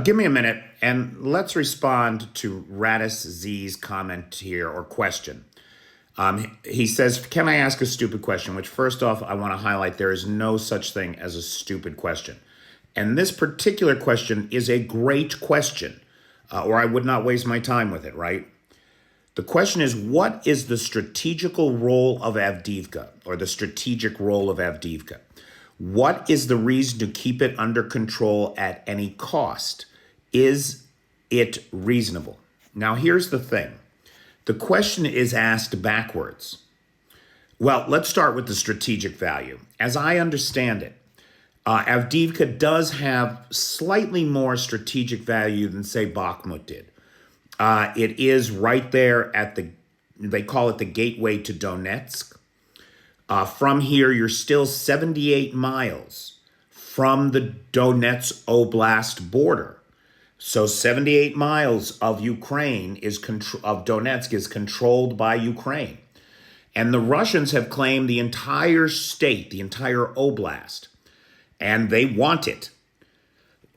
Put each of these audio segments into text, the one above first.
Give me a minute and let's respond to Radis Z's comment here or question. He says, can I ask a stupid question? Which, first off, I want to highlight there is no such thing as a stupid question. And this particular question is a great question, or I would not waste my time with it, right? The question is, what is the strategical role of Avdiivka, or the strategic role of Avdiivka? What is the reason to keep it under control at any cost? Is it reasonable? Now, here's the thing. The question is asked backwards. Well, let's start with the strategic value. As I understand it, Avdiivka does have slightly more strategic value than, say, Bakhmut did. It is right there at they call it the gateway to Donetsk. From here, you're still 78 miles from the Donetsk Oblast border. So 78 miles of Ukraine of Donetsk is controlled by Ukraine. And the Russians have claimed the entire state, the entire oblast. And they want it.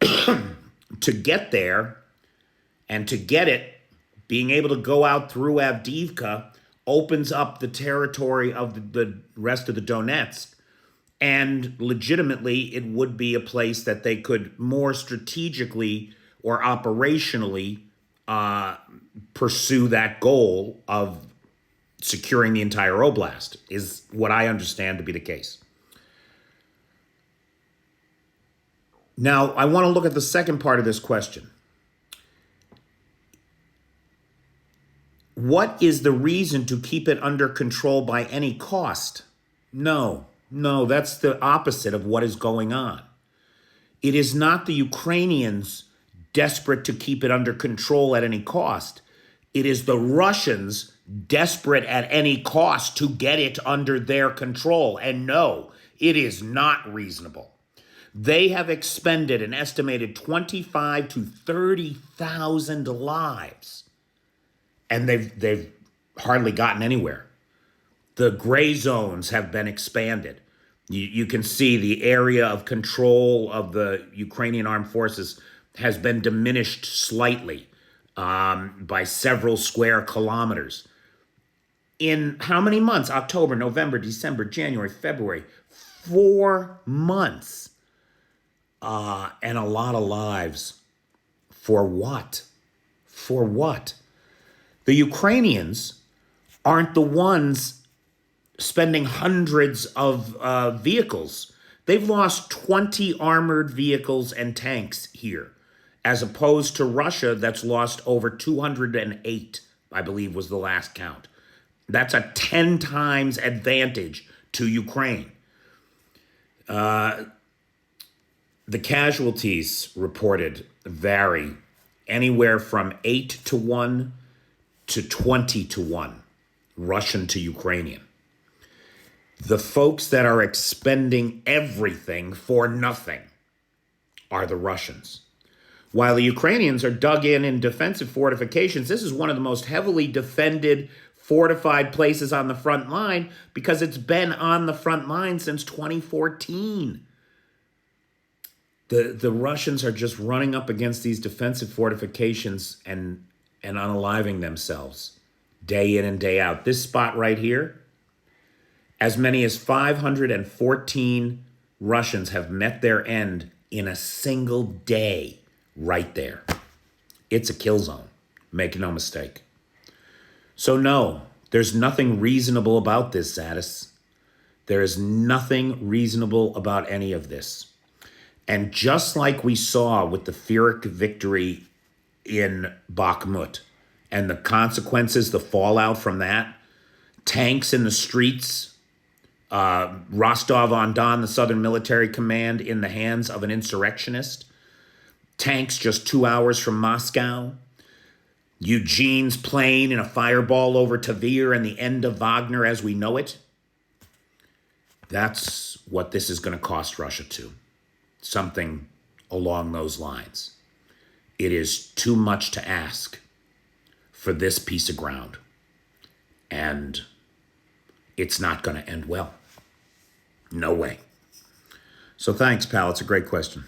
To get there and to get it, being able to go out through Avdiivka opens up the territory of the rest of the Donetsk. And legitimately, it would be a place that they could more strategically or operationally pursue that goal of securing the entire oblast, is what I understand to be the case. Now, I want to look at the second part of this question. What is the reason to keep it under control by any cost? No, that's the opposite of what is going on. It is not the Ukrainians desperate to keep it under control at any cost. It is the Russians desperate at any cost to get it under their control. And no, it is not reasonable. They have expended an estimated 25 to 30,000 lives, and they've hardly gotten anywhere. The gray zones have been expanded. You can see the area of control of the Ukrainian armed forces has been diminished slightly by several square kilometers. In how many months? October, November, December, January, February. 4 months. And a lot of lives. For what? For what? The Ukrainians aren't the ones spending hundreds of vehicles. They've lost 20 armored vehicles and tanks here, as opposed to Russia that's lost over 208, I believe was the last count. That's a 10 times advantage to Ukraine. The casualties reported vary anywhere from 8 to 1 to 20 to 1, Russian to Ukrainian. The folks that are expending everything for nothing are the Russians. While the Ukrainians are dug in defensive fortifications, this is one of the most heavily defended, fortified places on the front line because it's been on the front line since 2014. The Russians are just running up against these defensive fortifications and unaliving themselves day in and day out. This spot right here, as many as 514 Russians have met their end in a single day right there. It's a kill zone. Make no mistake. So no, there's nothing reasonable about this, Zadis. There is nothing reasonable about any of this. And just like we saw with the Pyrrhic victory in Bakhmut and the consequences, the fallout from that, tanks in the streets, Rostov-on-Don, the Southern Military Command, in the hands of an insurrectionist, tanks just 2 hours from Moscow, Eugene's plane in a fireball over Tver, and the end of Wagner as we know it. That's what this is going to cost Russia too. Something along those lines. It is too much to ask for this piece of ground. And it's not going to end well. No way. So thanks, pal. It's a great question.